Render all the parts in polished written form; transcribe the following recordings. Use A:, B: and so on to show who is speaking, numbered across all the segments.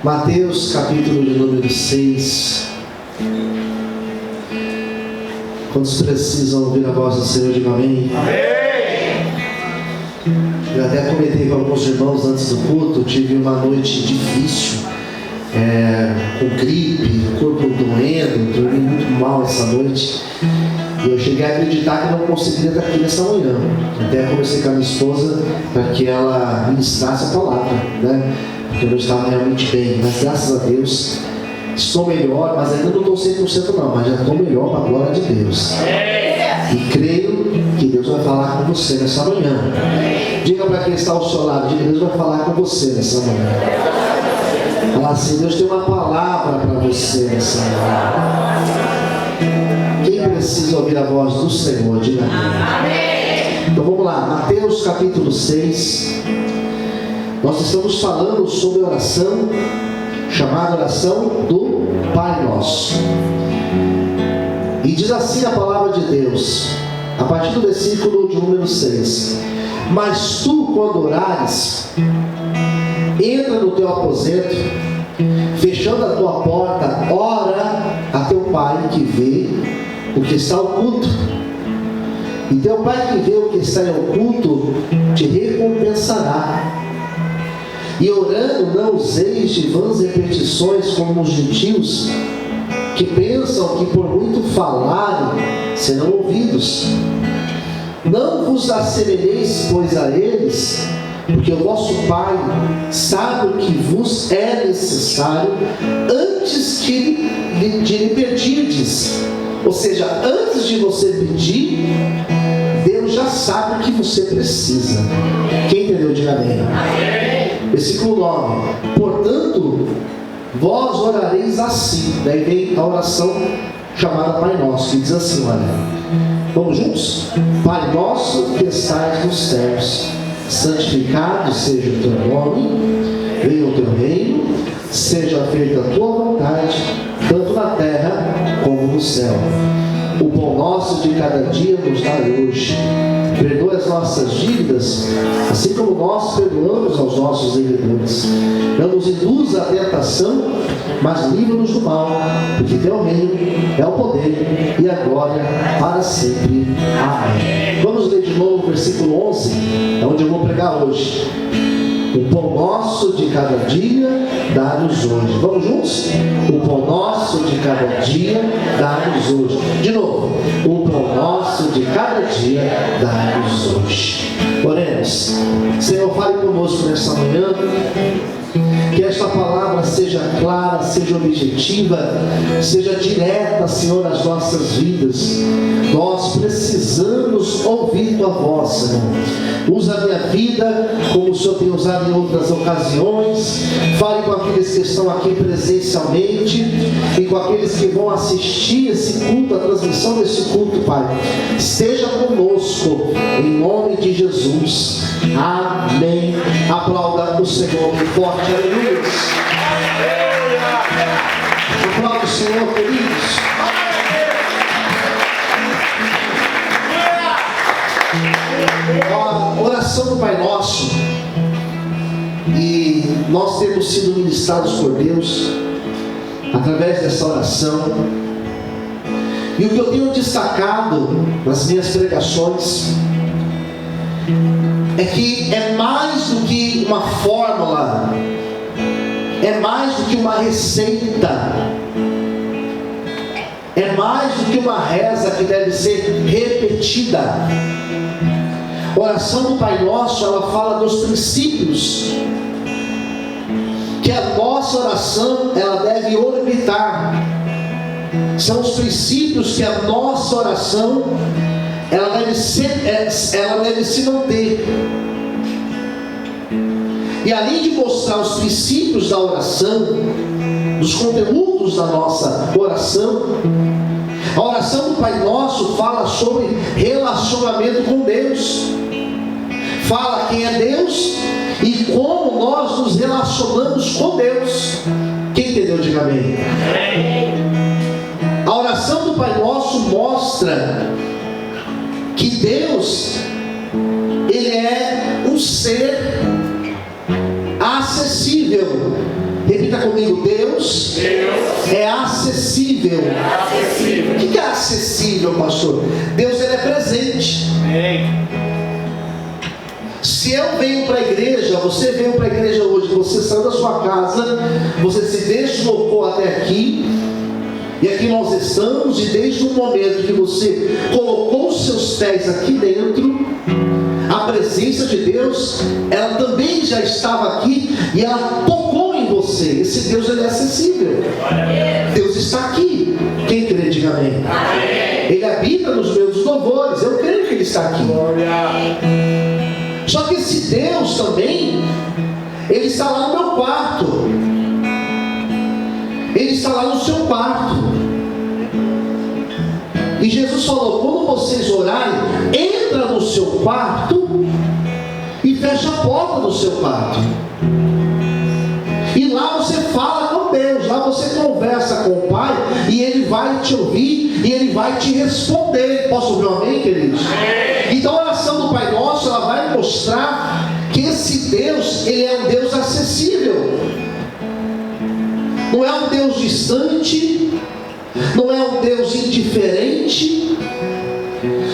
A: Mateus capítulo de número 6. Quantos precisam ouvir a voz do Senhor, digam amém.
B: Amém.
A: Eu até comentei com alguns irmãos antes do culto, tive uma noite difícil, com gripe, corpo doendo, dormi muito mal essa noite. E eu cheguei a acreditar que eu não conseguiria estar aqui nessa manhã. Até conversei com a minha esposa para que ela ministrasse a palavra, né? Porque eu não estava realmente bem, mas graças a Deus estou melhor, mas ainda não estou 100% não, mas já estou melhor para a glória de Deus. E creio que Deus vai falar com você nessa manhã. Diga para quem está ao seu lado, diga: Deus vai falar com você nessa manhã. Fala assim: Deus tem uma palavra para você nessa manhã. Quem precisa ouvir a voz do Senhor, diga amém. Então vamos lá, Mateus capítulo 6. Nós estamos falando sobre a oração chamada oração do Pai Nosso. E diz assim a palavra de Deus, a partir do versículo de número 6: Mas tu, quando orares, entra no teu aposento, fechando a tua porta, ora a teu Pai que vê o que está oculto. E teu Pai que vê o que está em oculto te recompensará. E orando, não useis de vãs repetições como os gentios, que pensam que por muito falarem serão ouvidos. Não vos assemelheis, pois, a eles, porque o vosso Pai sabe o que vos é necessário antes de lhe pedirdes. Ou seja, antes de você pedir, Deus já sabe o que você precisa. Quem entendeu, diga amém. Versículo 9: Portanto, vós orareis assim. Daí vem a oração chamada Pai Nosso, que diz assim, olha, vamos juntos? Pai nosso que estais nos céus, santificado seja o teu nome, venha o teu reino, seja feita a tua vontade, tanto na terra como no céu. O pão nosso de cada dia nos dai hoje. Perdoa as nossas dívidas, assim como nós perdoamos aos nossos devedores. Não nos induza à tentação, mas livra-nos do mal, porque teu reino é o poder e a glória para sempre. Amém. Vamos ler de novo o versículo 11, é onde eu vou pregar hoje. O pão nosso de cada dia dá-nos hoje. Vamos juntos? O pão nosso de cada dia dá-nos hoje. De novo. O pão nosso de cada dia dá-nos hoje. Oremos. Senhor, fale conosco nessa manhã. Que esta palavra seja clara, seja objetiva, seja direta, Senhor, às nossas vidas. Nós precisamos ouvir Tua voz, Senhor. Usa a minha vida como o Senhor tem usado em outras ocasiões. Fale com aqueles que estão aqui presencialmente e com aqueles que vão assistir esse culto, a transmissão desse culto, Pai. Esteja conosco, em nome de Jesus. Amém. Aplauda o Senhor muito forte. Aleluia. Aplauda o Senhor, queridos. A oração do Pai Nosso, e nós temos sido ministrados por Deus através dessa oração. E o que eu tenho destacado nas minhas pregações é que é mais do que uma fórmula, é mais do que uma receita, é mais do que uma reza que deve ser repetida. A oração do Pai Nosso, ela fala dos princípios que a nossa oração ela deve orbitar. São os princípios que a nossa oração ela deve se manter. E além de mostrar os princípios da oração, os conteúdos da nossa oração, a oração do Pai Nosso fala sobre relacionamento com Deus. Fala quem é Deus e como nós nos relacionamos com Deus. Quem entendeu, diga amém. A oração do Pai Nosso mostra que Deus, Ele é um ser acessível Repita comigo: Deus é acessível. O que é acessível, pastor? Deus, ele é presente. Se eu venho para a igreja, você veio para a igreja hoje, você saiu da sua casa, você se deslocou até aqui, e aqui nós estamos, e desde o momento que você colocou os seus pés aqui dentro, a presença de Deus, ela também já estava aqui, e ela tocou em você. Esse Deus, ele é acessível. Deus está aqui. Quem crê, diga amém. Ele habita nos meus louvores. Eu creio que ele está aqui. Só que esse Deus também, ele está lá no meu quarto. Ele está lá no seu quarto. E Jesus falou: quando vocês orarem, entra no seu quarto e fecha a porta do seu quarto. E lá você fala com Deus, lá você conversa com o Pai, e Ele vai te ouvir, e Ele vai te responder. Posso ouvir um amém, queridos? Então a oração do Pai Nosso, ela vai mostrar que esse Deus, ele é um Deus acessível. Não é um Deus distante, não é um Deus indiferente,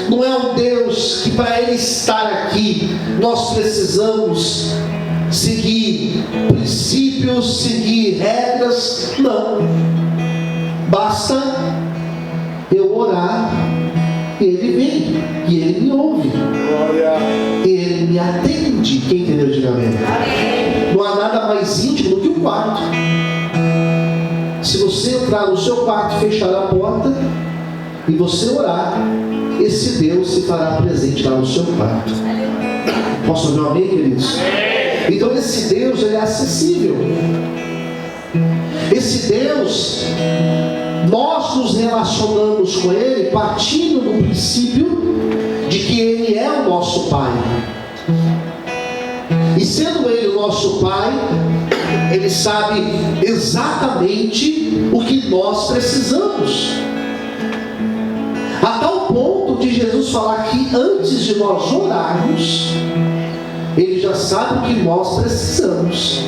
A: não é um Deus que para Ele estar aqui nós precisamos seguir princípios, seguir regras. Não, basta eu orar, Ele vem e Ele me ouve, Ele me atende. Quem entendeu, diga amém. Não há nada mais íntimo do que o quarto. Se você entrar no seu quarto, fechar a porta e você orar, esse Deus se fará presente lá no seu quarto. Posso ouvir um amém, queridos? Então esse Deus, ele é acessível. Esse Deus, nós nos relacionamos com Ele partindo do princípio de que Ele é o nosso Pai. E sendo Ele o nosso Pai, Ele sabe exatamente o que nós precisamos. A tal ponto de Jesus falar que antes de nós orarmos, Ele já sabe o que nós precisamos.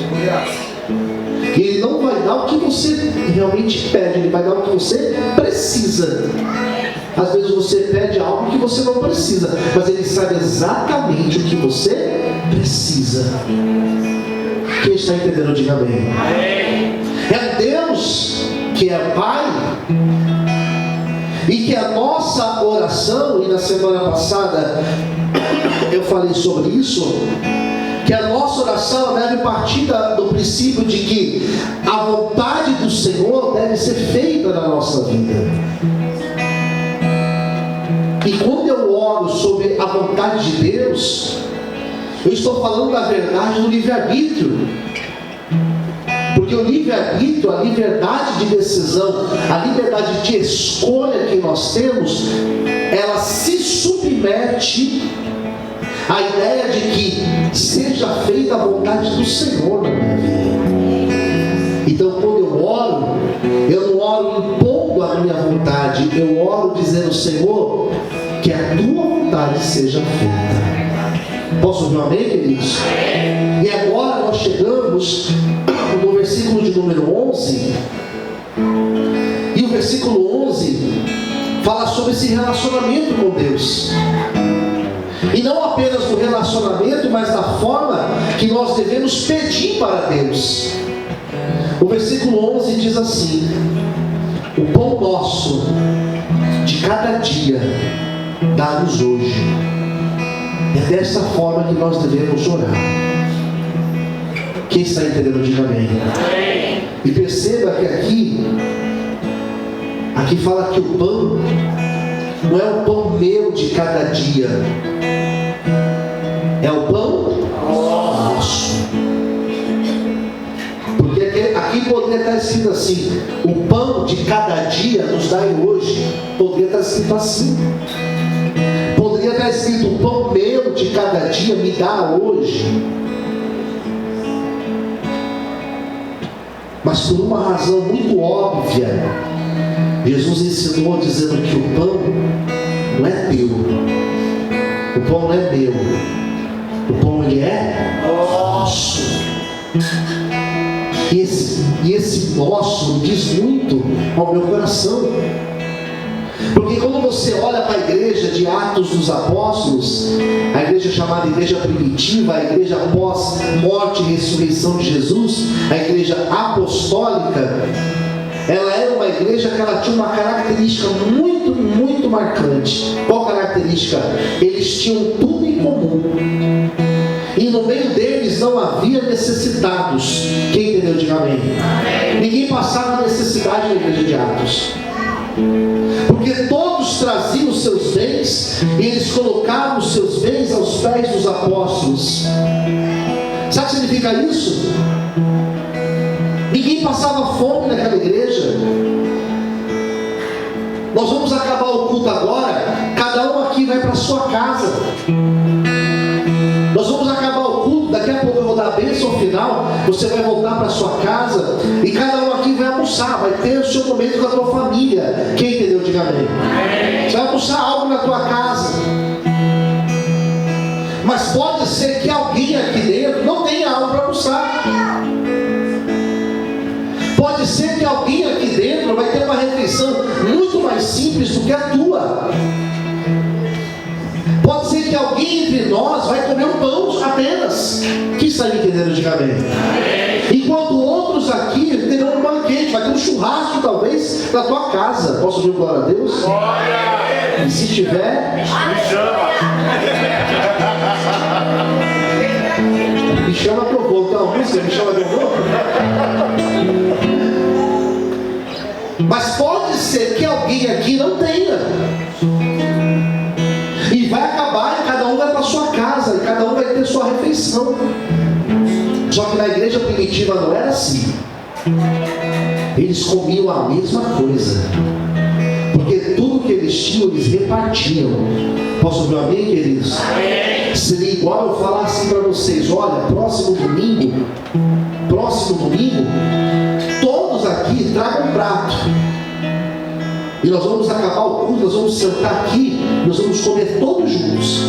A: Ele não vai dar o que você realmente pede, Ele vai dar o que você precisa. Às vezes você pede algo que você não precisa, mas Ele sabe exatamente o que você precisa. Quem está entendendo, diga amém. É Deus que é Pai, e que a nossa oração, e na semana passada eu falei sobre isso, que a nossa oração deve partir do princípio de que a vontade do Senhor deve ser feita na nossa vida. E quando eu oro sobre a vontade de Deus, eu estou falando da verdade do livre-arbítrio. Porque o livre-arbítrio, a liberdade de decisão, a liberdade de escolha que nós temos, ela se submete à ideia de que seja feita a vontade do Senhor na minha vida. Então, quando eu não oro impondo a minha vontade, eu oro dizendo: Senhor, que a tua vontade seja feita. Posso ouvir um amém, queridos? E agora nós chegamos no versículo de número 11, e o versículo 11 fala sobre esse relacionamento com Deus, e não apenas do relacionamento, mas da forma que nós devemos pedir para Deus. O versículo 11 diz assim: o pão nosso de cada dia dá-nos hoje. É dessa forma que nós devemos orar. Quem está entendendo, diga amém. E perceba que aqui fala que o pão não é o pão meu de cada dia, é o pão nosso. Porque aqui poderia estar escrito assim: o pão de cada dia nos dai hoje. Poderia estar escrito assim. Poderia estar escrito: o pão meu de cada dia me dá hoje. Mas por uma razão muito óbvia, Jesus ensinou dizendo que o pão não é teu, o pão não é meu, o pão ele é nosso. E esse nosso diz muito ao meu coração. Porque quando você olha para a igreja de Atos dos Apóstolos, a igreja chamada igreja primitiva, a igreja pós-morte e ressurreição de Jesus, a igreja apostólica, ela era uma igreja que ela tinha uma característica muito, muito marcante. Qual característica? Eles tinham tudo em comum. E no meio deles não havia necessitados. Quem entendeu? Diga amém. Ninguém passava necessidade na igreja de Atos. Porque todos traziam os seus bens e eles colocavam os seus bens aos pés dos apóstolos. Sabe o que significa isso? Ninguém passava fome naquela igreja. Nós vamos acabar o culto agora. Cada um aqui vai para a sua casa. Nós vamos acabar o culto. Daqui a pouco eu vou dar a bênção final. Você vai voltar para a sua casa. E cada um aqui vai almoçar. Vai ter o seu momento com a tua família. Quem entendeu? Diga amém. Você vai almoçar algo na tua casa. Mas pode ser que alguém aqui dentro não tenha algo para almoçar. Pode ser que alguém aqui dentro vai ter uma refeição muito mais simples do que a tua. Pode ser que alguém entre nós vai comer um pão apenas. Quem está me entendendo? Diga amém. Enquanto outros aqui terão um banquete, vai ter um churrasco talvez na tua casa. Posso ouvir glória a Deus? E se tiver, me chama que eu vou. Então, música, me chama que eu vou. Mas pode ser que alguém aqui não tenha. E vai acabar, e cada um vai para a sua casa, e cada um vai ter sua refeição. Só que na igreja primitiva não era assim. Eles comiam a mesma coisa. Porque tudo que eles tinham, eles repartiam. Posso ouvir um amém, queridos? Seria igual eu falar assim para vocês: olha, próximo domingo, todos aqui tragam um prato. E nós vamos acabar o culto, nós vamos sentar aqui, nós vamos comer todos juntos.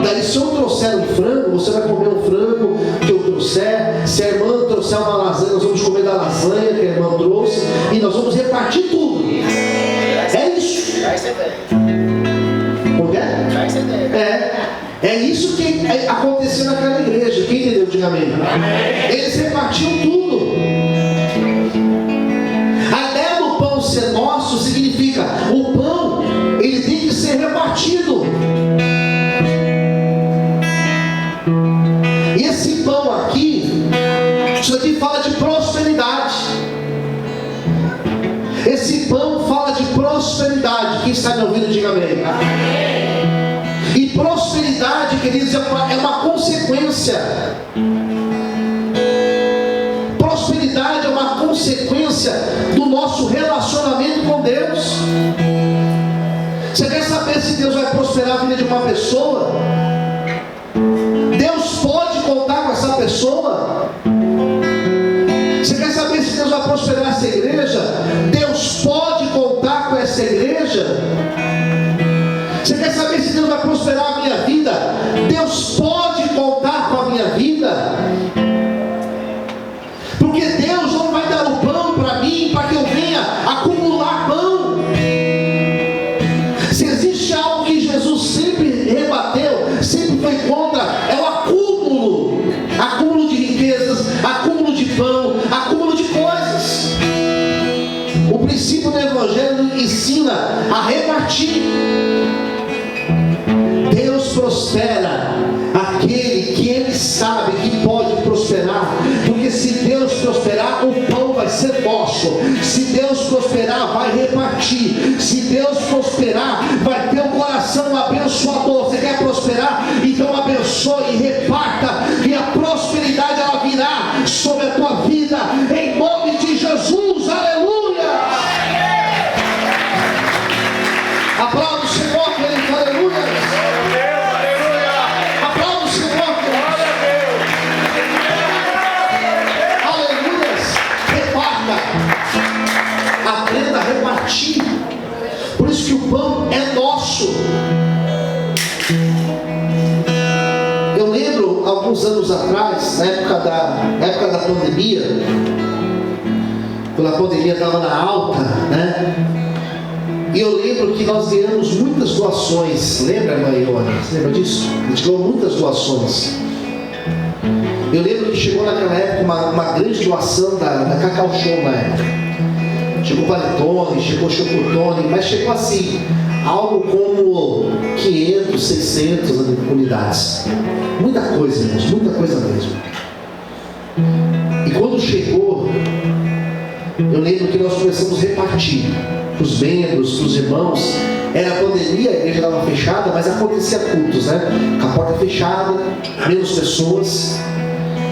A: Daí se eu trouxer um frango, você vai comer um frango que eu trouxer. Se a irmã trouxer uma lasanha, nós vamos comer da lasanha que a irmã trouxe. E nós vamos repartir tudo. É isso. Como é? É isso que aconteceu naquela igreja. Quem entendeu? Diga amém. Eles repartiam tudo. A ideia do pão ser nosso significa: o pão, ele tem que ser repartido. E esse pão aqui, isso aqui fala de prosperidade. Esse pão fala de prosperidade. Quem está me ouvindo, diga amém. E prosperidade, queridos, é uma consequência. Prosperidade é uma consequência do nosso relacionamento com Deus. Você quer saber se Deus vai prosperar a vida de uma pessoa? Deus pode contar com essa pessoa. Você quer saber se Deus vai prosperar essa igreja? Deus pode contar com essa igreja. Você quer saber se Deus vai prosperar a minha vida? Deus pode contar com a minha vida. Porque Deus não vai dar o pão para mim para que eu venha acumular pão. Se existe algo que Jesus sempre rebateu, sempre foi contra, é o acúmulo. Acúmulo de riquezas, acúmulo de pão, acúmulo de coisas. O princípio do Evangelho ensina a repartir. Deus prospera aquele que Ele sabe que pode prosperar. Porque se Deus prosperar, o pão vai ser nosso. Se Deus prosperar, vai repartir. Se Deus prosperar, vai ter um coração abençoador. Você quer prosperar? Então abençoe e reparta. E a prosperidade ela virá sobre a tua vida. Em nome de Jesus. Aleluia! Aplauda o Senhor, querido. Aleluia! Aprenda a repartir. Por isso que o pão é nosso. Eu lembro alguns anos atrás, na época da pandemia, quando a pandemia estava na alta, né? E eu lembro que nós ganhamos muitas doações. Lembra, irmã Ione? Você lembra disso? A gente ganhou muitas doações. Eu lembro que chegou naquela época uma grande doação da Cacau Show na época. Chegou panetone, chegou chocotone, mas chegou assim, algo como 500, 600 unidades. Muita coisa, irmãos, muita coisa mesmo. E quando chegou, eu lembro que nós começamos a repartir para os membros, para os irmãos. Era pandemia, a igreja estava fechada, mas acontecia cultos, né? Com a porta fechada, menos pessoas.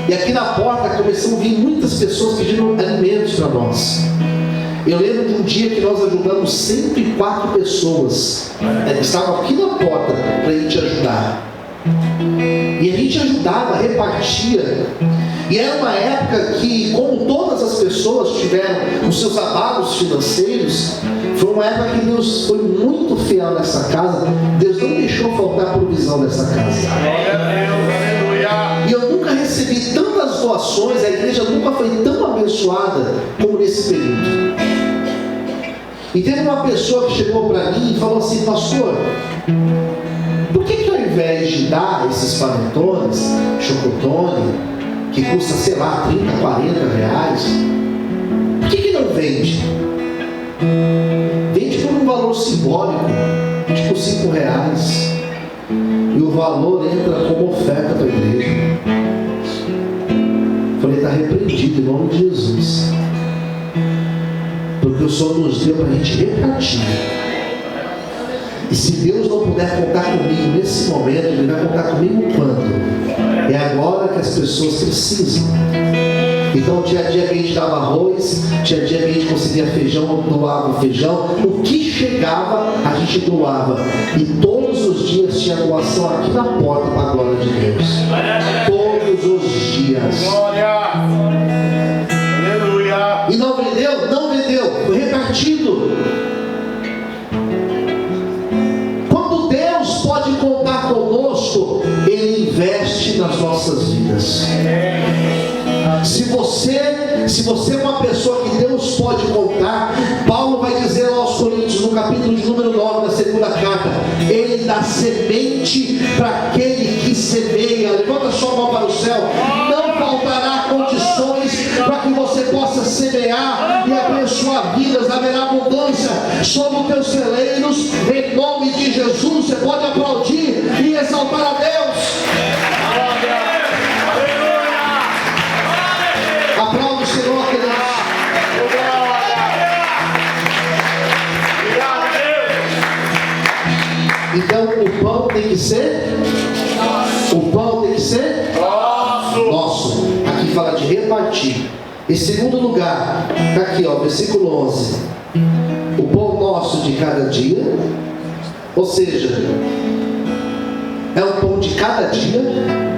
A: E aqui na porta começaram a vir muitas pessoas pedindo alimentos para nós. Eu lembro de um dia que nós ajudamos 104 pessoas, que estavam aqui na porta para a gente ajudar. E a gente ajudava, repartia. E era uma época que, como todas as pessoas tiveram os seus abalos financeiros, foi uma época que Deus foi muito fiel nessa casa. Deus não deixou faltar provisão nessa casa. E eu nunca recebi tantas doações, a igreja nunca foi tão abençoada como nesse período. E teve uma pessoa que chegou para mim e falou assim: pastor, por que ao invés de dar esses panetones, chocotone, que custa, sei lá, 30, 40 reais, por que não vende? Vende por um valor simbólico, tipo 5 reais, e o valor entra como oferta para a igreja. Falei, está repreendido em nome de Jesus, porque o Senhor nos deu para a gente repartir. E se Deus não puder contar comigo nesse momento, Ele vai contar comigo quando? É agora que as pessoas precisam. Então dia a dia que a gente dava arroz, dia a dia que a gente conseguia feijão, doava feijão. O que chegava, a gente doava. E todos os dias tinha doação aqui na porta para a glória de Deus. Todos os dias.
B: Glória! Aleluia!
A: E não vendeu? Não vendeu. Foi repartido. Quando Deus pode contar conosco, Ele investe nas nossas vidas. Se você é uma pessoa que Deus pode contar, Paulo vai dizer aos Coríntios, no capítulo de número 9 da segunda carta, Ele dá semente para aquele que semeia. Levanta sua mão para o céu. Não faltará condições para que você possa semear e abençoar vidas. Haverá abundância sobre os teus celeiros, em nome de Jesus. Você pode aplaudir e exaltar a Deus. Aplauda o Senhor, queridos. Então o pão tem que ser nosso. Aqui fala de repartir. Em segundo lugar, está aqui, ó, versículo 11. O pão nosso de cada dia, ou seja, é o pão de cada dia.